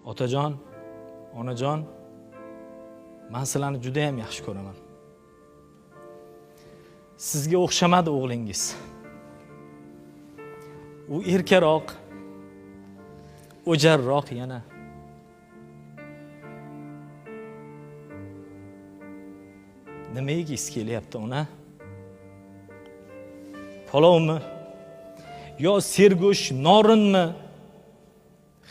Otajon, onajon, men sizlarni juda ham yaxshi ko'raman. Sizga o'xshamadi o'g'lingiz. U erkaroq, o'jarroq yana. Nima yegisi kelyapti ona? Palovmi? Yo sergo'sh norinmi?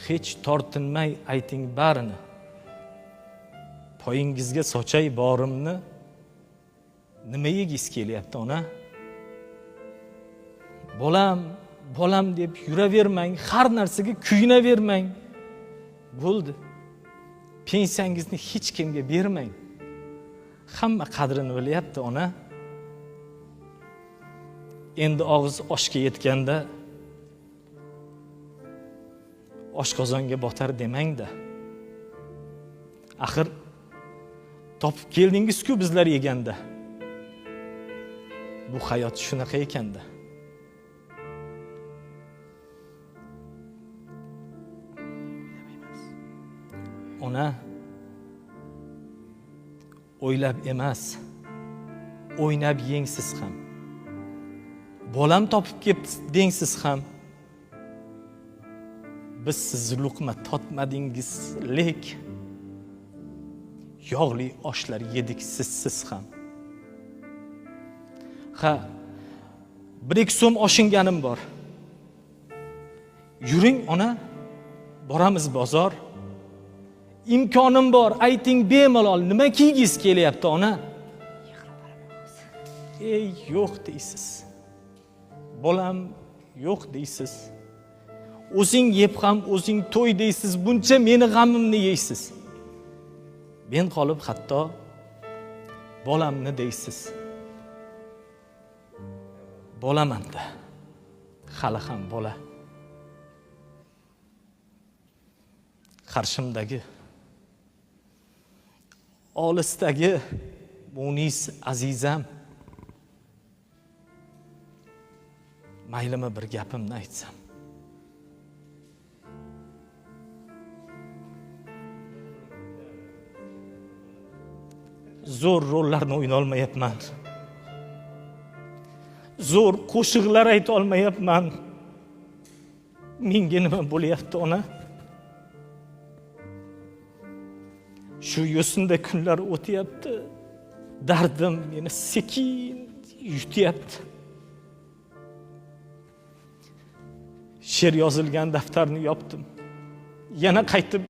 Hech tortinmay ayting barini. Poyingizga sochay borimni. Nima yegisi kelyapti ona? Bolam, bolam deb yuravermang, har narsaga kuyinavermang. Bo'ldi. Pensiyangizni hech kimga bermang. Hamma qadrini bilyapti ona. Endi og'iz oshga yetganda oshqozonga botar demang-da. Axir topib keldingiz-ku bizlar yeganda. Bu hayot shunaqa ekanda. Ona o'ylab emas, o'ynab yengsiz ham. Bolam topib kelibdi dengsiz ham. Biz siz luqma totmadingiz, lek yog'li oshlar yedik siz ham. Ha, 1-2 so'm oshinganim bor. Yuring ona, boramiz bozor. İmkonim bor, ayting bemalol, nima kiygingiz kelyapti ona? Ey, yo'q deysiz. Bolam yo'q deysiz. O'zing yeb ham o'zing to'y deysiz, buncha meni g'amimni yeysiz. Men qolib hatto bolamni deysiz. Bolamanda. Hali ham bola. Qarshimdagi olisdagi Munis azizam, maylimi bir gapimni aytsam. Zo'r rollarni o'yna olmayapman. Zo'r qo'shiqlar ayta olmayapman. Menga nima bo'lyapti ona? Shu yo'sinda kunlar o'tyapti. Dardim meni sekin yutyapti. She'r yozilgan daftarni yopdim. Yana qaytib